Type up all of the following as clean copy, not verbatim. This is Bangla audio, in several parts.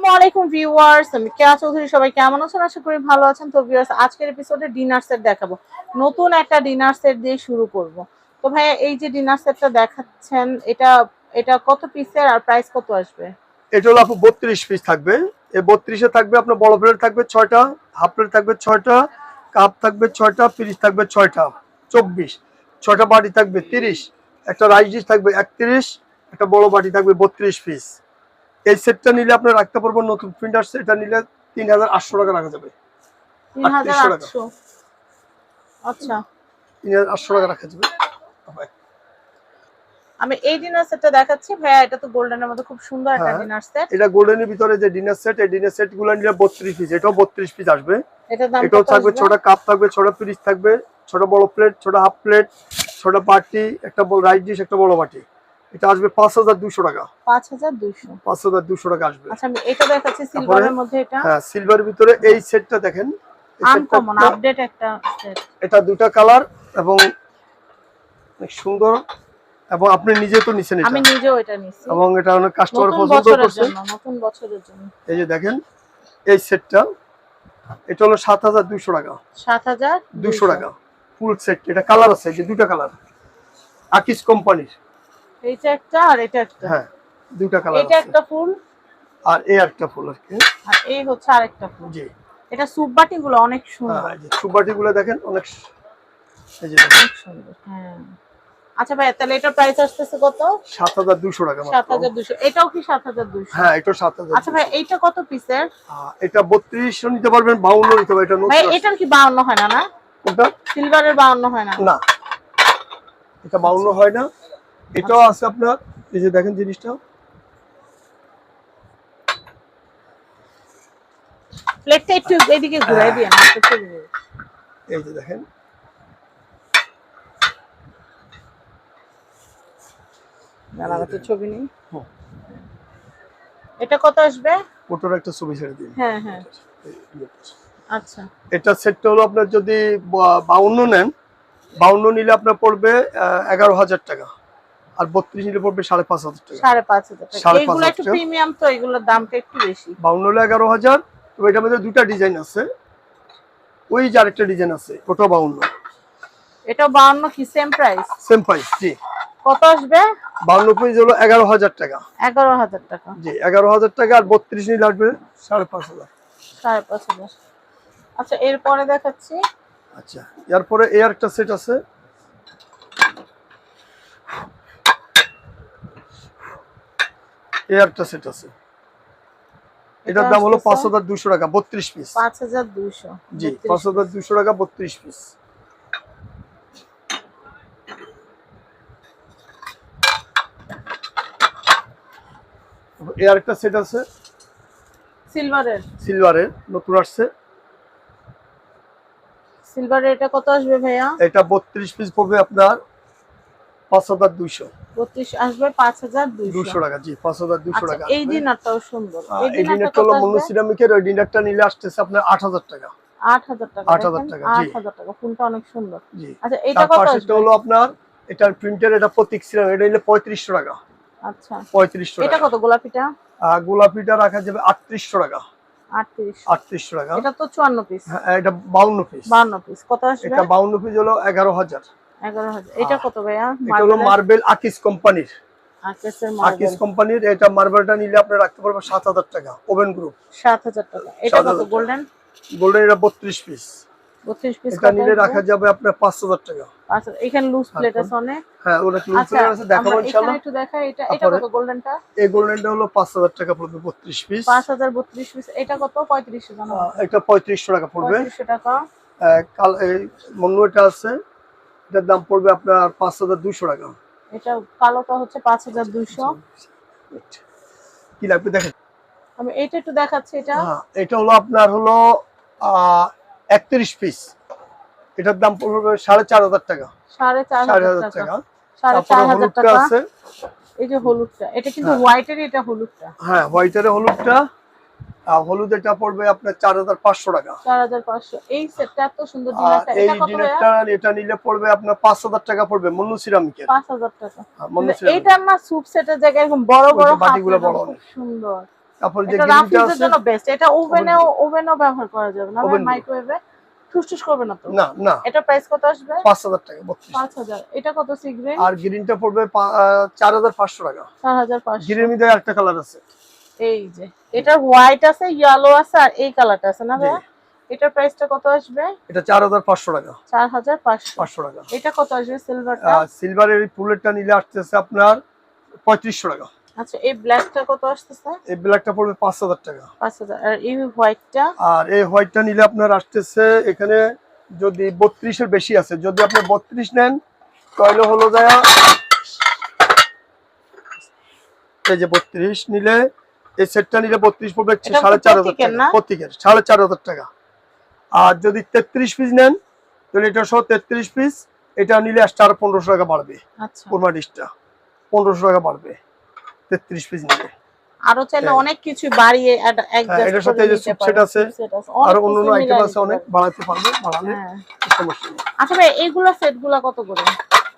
আসসালামু আলাইকুম ভিউয়ার্স, আমি কেয়া চৌধুরী। সবাই কেমন আছেন? আশা করি ভালো আছেন। তো ভিউয়ার্স, আজকের এপিসোডে ডিনার সেট দেখাবো। নতুন একটা ডিনার সেট দিয়ে শুরু করব। তো ভাইয়া, এই যে ডিনার সেটটা দেখাচ্ছেন, এটা এটা কত পিসের আর প্রাইস কত আসবে? এটা হলো আপু 32 পিস থাকবে। এই 32-এ থাকবে আপনার বড় প্লেট থাকবে 6টা, হাফ প্লেট থাকবে 6টা, কাপ থাকবে 6টা, পিরিচ থাকবে 6টা, 24, 6টা বাটি থাকবে 30, একটা রাইস ডিশ থাকবে 31, একটা বড় বাটি থাকবে 32 পিস। এই সেটটা নিলে আপনার রাখতে পারবেন, নতুন প্রিন্ট আসছে, এটা নিলে 3800 টাকা রাখা যাবে। 3800। আচ্ছা, 3800 টাকা রাখা যাবে। আমি এই ডিনার সেটটা দেখাচ্ছি ভাইয়া। এটা তো গোল্ডেনের মধ্যে খুব সুন্দর একটা ডিনার সেট। এটা গোল্ডেনের ভিতরে যে ডিনার সেট, এই ডিনার সেট গুলো নিলে 32 পিস, এটাও 32 পিস আসবে। এটাও থাকবে 6টা কাপ থাকবে, 6টা পিরিচ থাকবে, 6টা বড় প্লেট, 6টা হাফ প্লেট, 6টা বাটি, একটা বড় রাইস ডিশ, একটা বড় বাটি। এটা আসবে 5200 টাকা। 5200 টাকা আসবে। আচ্ছা, আমি এটা দেখাচ্ছি সিলভারের মধ্যে। এটা হ্যাঁ, সিলভারের ভিতরে এই সেটটা দেখেন, আনকমন আপডেট একটা সেট। এটা দুটো কালার এবং অনেক সুন্দর, এবং আপনি নিজে তো নিছেন, এটা আমি নিজেও এটা নিছি এবং এটা অনেক কাস্টমার পছন্দ করছে। নতুন বছরের জন্য এই যে দেখেন এই সেটটা, এটা হলো 7200 টাকা। 7200 টাকা ফুল সেট। এটা কালার আছে, এই যে দুটো কালার, আকিস কোম্পানির। এইটা একটা আর এটা একটা। হ্যাঁ, দুটো কালার। এটা একটা ফুল আর এই একটা ফুল আর কি। আর এই হচ্ছে আরেকটা ফুল। জি, এটা সুপ বাটিগুলো অনেক সুন্দর। হ্যাঁ, এই যে সুপ বাটিগুলো দেখেন অনেক, এই যে অনেক সুন্দর। হ্যাঁ, আচ্ছা ভাই, তাহলে এটা প্রাইস আসছে কত? 7200 টাকা মাত্র। 7200। এটাও কি 7200? হ্যাঁ, এটা 7000। আচ্ছা ভাই, এইটা কত পিসের? এটা 32 নিতে পারবেন, 52 নিতে পারবেন। এটা নতুন ভাই, এটার কি 52 হয় না? না, কোনটা? সিলভারের 52 হয় না? না, এটা 52 হয় না। এটাও আছে আপনার, এই যে দেখেন জিনিসটা, প্লেটটা একটু এদিকে ঘুরাই দিন। এই যে দেখেন মেলাতে ছবি নেই। এটা কত আসবে? ওটার একটা ছবি ছেড়ে দিন। হ্যাঁ হ্যাঁ, আচ্ছা। এটা সেটটা হলো আপনার যদি 52 নেন, 52 নিলে আপনার পড়বে 11000 টাকা, আর 32 নিলে পড়বে 5500 টাকা। 5500 টাকা। এগুলো একটু প্রিমিয়াম, তো এগুলোর দামটা একটু বেশি। 52 হলে 11000। তো এটার মধ্যে দুটো ডিজাইন আছে, ওই যে আরেকটা ডিজাইন আছে, ওটাও 52। এটাও 52 কি সেম প্রাইস? সেম প্রাইস, জি। কত আসবে? 52 পিস হলো 11000 টাকা। 11000 টাকা, জি, 11000 টাকা। আর 32 নিলে আসবে 5500। 5500। আচ্ছা, এরপরে দেখাচ্ছি। আচ্ছা, এরপরে এই আরেকটা সেট আছে, এই আরেকটা সেট আছে। এটার দাম হলো 5200 টাকা, 32 পিস। 5200। জি, 5200 টাকা, 32 পিস। এই আরেকটা সেট আছে সিলভারের, নতুন আসছে। সিলভারের এটা কত আসবে ভাইয়া? এটা 32 পিস পড়বে আপনার 5200। 32 আসবে 5200 টাকা। জি, 5200 টাকা। এই ডিনারটাও সুন্দর। এই ডিনারটা হলো মনু সিরামিকের, ওই ডিনারটা নিলে আসতেছে আপনার 8000 টাকা। 8000 টাকা। 8000 টাকা, জি। 8000 টাকা, ফুলটা অনেক সুন্দর। জি। আচ্ছা, এটা কত আসবে? এটা হলো আপনার, এটার প্রিন্টের, এটা প্রতীক সিরামিক, এটা নিলে 3500 টাকা। আচ্ছা, 3500 টাকা। এটা কত গোলাপিটা? গোলাপিটা রাখা যাবে 3800 টাকা। 3800 টাকা। এটা তো 54 পিস। হ্যাঁ, এটা 52 পিস। 52 পিস কত আসবে? এটা 52 পিস হলো 11000। 11000। এটা কত ভাইয়া? এটা হলো মার্বেল আকিস কোম্পানির। আকিস কোম্পানির এটা মার্বেলটা নিলে আপনি রাখতে পারবেন 7000 টাকা, ওভেন গ্রুপ। 7000 টাকা। এটা কত গোল্ডেন? গোল্ডেন এটা 32 পিস। 32 পিস এটা নিলে রাখা যাবে আপনার 5000 টাকা। আচ্ছা, এখানে লুজ প্লেট আছে অনেক। হ্যাঁ, ওটা লুজ প্লেট আছে, দেখাবো ইনশাআল্লাহ। একটু দেখাই। এটা কত গোল্ডেনটা? এই গোল্ডেনটা হলো 5000 টাকা পড়বে, 32 পিস। 5000 32 পিস। এটা কত? 3500 জানো? এটা 3500 টাকা পড়বে। 3500 টাকা। কাল এই মন্নুটা আছে, এটার দাম পড়বে আপনার 5200 টাকা। এটা কালোটা হচ্ছে 5200। কি লাগবে দেখেন, আমি এটা একটু দেখাচ্ছি। এটা এটা হলো আপনার হলো 31 পিস। এটার দাম পড়বে 4500 টাকা। 4500 টাকা। 4500 টাকা আছে। এই যে হলুদটা, এটা কিন্তু হোয়াইটের, এটা হলুদটা। হ্যাঁ, হোয়াইটের হলুদটা। হলুদ এটা পড়বে আপনার 4500 টাকা। 4500। এই সেটটা এত সুন্দর ডিনারটা। এই ডিনারটা এটা নিলে পড়বে আপনার 5000 টাকা পড়বে, মন্নু সিরামিকের। 5000 টাকা। এইটা না সুপ সেটের জায়গায় এরকম বড় বড় বাটিগুলো বড়, খুব সুন্দর। তারপরে যে এটা গ্রিনটা রাফিজের আছে জন্য বেস্ট। এটা ওভেনও ব্যবহার করা যাবে না ভাই, Oven- মাইক্রোওয়েভে ঠুসঠুস করবে না তো? না না, এটা প্রাইস কত আসবে? 5000 টাকা 32। 5000। এটা কত সিগ্রেন? আর গ্রিনটা পড়বে 4500 টাকা। 4500। গ্রিনের মধ্যে আরেকটা কালার আছে। এই যে এটা হোয়াইট আছে, ইয়েলো আছে, আর এই কালারটা আছে না জি। ভাই? এটার প্রাইসটা কত আসবে? এটা 4500 টাকা। 4500। 500 টাকা। এটা কত আসবে সিলভারটা? সিলভারের এই পুলেটটা নিলে আসতেছে আপনার 3500 টাকা। আচ্ছা, এই ব্ল্যাকটা কত আসতেছে? এই ব্ল্যাকটা পড়বে 5000 টাকা। 5000। আর এই হোয়াইটটা? আর এই হোয়াইটটা নিলে আপনার আসতেছে এখানে যদি 32 এর বেশি আছে, যদি আপনি 32 নেন তাহলে হলো যায় এই যে 32 নিলে, এই সেটটা নিলে 32 পড়বে এটা 4500 প্রত্যেকের টাকা না? প্রত্যেকের 4500 টাকা। আর যদি 33 পিস নেন তাহলে এটা সহ 33 পিস, এটা নিলে আসতে আরো 1500 টাকা বাড়বে। আচ্ছা, কোরমা ডিশটা 1500 টাকা বাড়বে 33 পিস নিলে। আরো চাইলে হ্যাঁ। অনেক কিছু বাড়িয়ে অ্যাডজাস্ট এটার করে সাথে এই যে নিতে সুপ পারেন। সেট আছে, সুপ সেট আছে, আর অনেক অন্যান্য কিছু আইটেম মিলাই আছে, নিতে অনেক পারেন। বাড়াতে পারবে, বাড়ালে হ্যাঁ। সমস্যা নেই। আচ্ছা ভাই, এইগুলা সেটগুলা কত করে?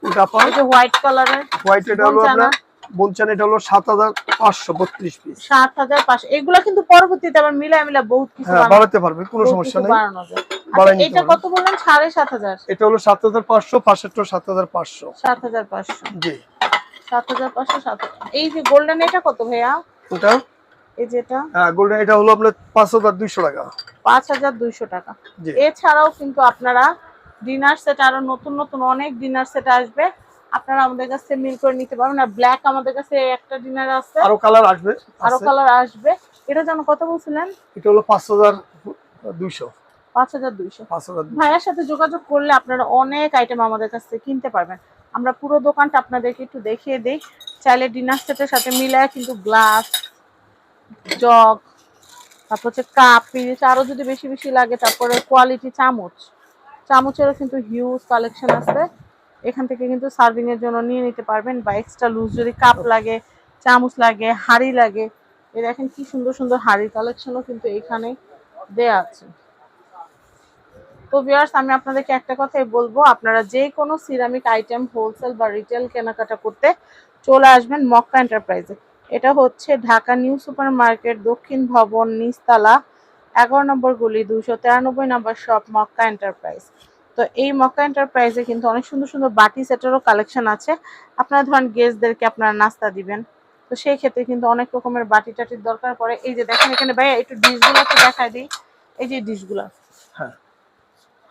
এটা আপনার এই যে হোয়াইট কালারের হোয়াইট, এটা হলো বনচানা। আপনার বনচান, এটা হলো 7500 32 পিস। 7500। এগুলা কিন্তু পরবর্তীতে আবার মিলাই বহুত কিছু হ্যাঁ, বাড়াতে পারবে, কোনো বহুত সমস্যা কিছু নেই, বাড়ানো যায়। বাড়াই আচ্ছা, নিতে এটা পারবে। কত বললেন? 7500। এটা হলো 7500, 6500, 7500। 7500। জি। 7500, 7000। এই যে গোল্ডেন, এটা কত ভাইয়া? ওটা এই যেটা হ্যাঁ গোল্ডেন, এটা হলো আপনার 5200 টাকা। 5200 টাকা। জি। এছাড়াও কিন্তু আপনারা ডিনার সেট, আরো নতুন নতুন অনেক ডিনার সেট আসবে, আপনারা আমাদের কাছে মিল করে নিতে পারবেন। আর ব্ল্যাক আমাদের কাছে একটা ডিনার আছে, আরো কালার আসবে, আরো আছে। কালার আসবে। এটা যেন কত বলছিলেন? এটা হলো 5200। 5200। 5200। ভাইয়ার সাথে যোগাযোগ করলে আপনারা অনেক আইটেম আমাদের কাছ থেকে কিনতে পারবেন। আমরা পুরো দোকানটা আপনাদেরকে একটু দেখিয়ে দিই। চাইলে ডিনার সেটের সাথে মিলায় কিন্তু গ্লাস, জগ, তারপর হচ্ছে কাপ, পিরিচ, আরো যদি বেশি বেশি লাগে, তারপরে কোয়ালিটি চামচেরও কিন্তু হিউজ কালেকশন আছে। এখান থেকে কিন্তু সার্ভিং এর জন্য নিয়ে নিতে পারবেন, বা এক্সট্রা লুজ যদি কাপ লাগে, চামচ লাগে, হাঁড়ি লাগে। এই দেখেন কি সুন্দর সুন্দর হাঁড়ির কালেকশনও কিন্তু এখানে দেয়া আছে। তো ভিউয়ার্স, আমি আপনাদেরকে একটা কথাই বলবো, আপনারা যে কোনো সিরামিক আইটেম হোলসেল বা রিটেল কেনাকাটা করতে চলে আসবেন মক্কা এন্টারপ্রাইজে। এটা হচ্ছে ঢাকা নিউ সুপার মার্কেট, দক্ষিণ ভবন, নিচতলা, 11 নম্বর গলি, 293 নম্বর শপ, মক্কা এন্টারপ্রাইজ। তো এই মক্কা এন্টারপ্রাইজে কিন্তু অনেক সুন্দর সুন্দর বাটি সেটেরও কালেকশন আছে। আপনারা ধরেন গেস্টদেরকে আপনারা নাস্তা দিবেন, তো সেই ক্ষেত্রে কিন্তু অনেক রকমের বাটি টাটির দরকার পড়ে। এই যে দেখেন এখানে ভাইয়া একটু ডিশগুলো একটু দেখাই দিই। এই যে ডিশগুলো হ্যাঁ।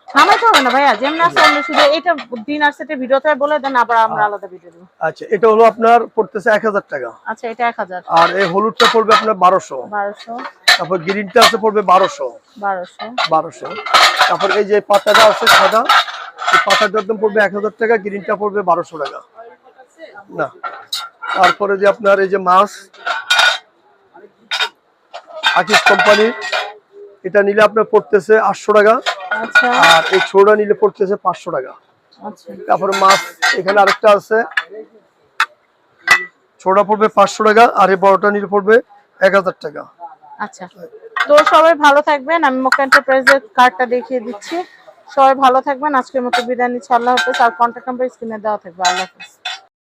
নামাইতে হবে না ভাইয়া, যেমন আছে আমরা শুধু এটা ডিনার সেটের ভিডিওতে বলে দেন, আবার আমরা আলাদা ভিডিও দেব। আচ্ছা, এটা হলো আপনার পড়তেছে 1000 টাকা। আচ্ছা, এটা 1000। আর এই হলুদটা পড়বে আপনার 1200। 1200। তারপর গ্রিনটা আছে পড়বে 1200। 1200। তারপর এই যে পাতাটা আছে সাদা, এই পাতাটার দাম পড়বে 1000 টাকা, গ্রিনটা পড়বে 1200 টাকা। না, তারপরে যে আপনার এই যে মাছ আকিস কোম্পানির, এটা নিলে আপনার পড়তেছে 800 টাকা। আচ্ছা আর এই ছোটটা নিলে পড়তেছে 500 টাকা। আচ্ছা। তারপরে মাছ এখানে আরেকটা আছে, ছোটটা পড়বে 500 টাকা, আর এই বড়টা নিলে পড়বে 1000 টাকা। আচ্ছা, তো সবাই ভালো থাকবেন। আমি মক্কা এন্টারপ্রাইজের কার্ডটা দেখিয়ে দিচ্ছি। সবাই ভালো থাকবেন। আজকের মতো বিদায় নিচ্ছি। আল্লাহ হাফেজ। আর কন্ট্যাক্ট নাম্বার স্ক্রিনে দেওয়া থাকবে। আল্লাহ হাফেজ।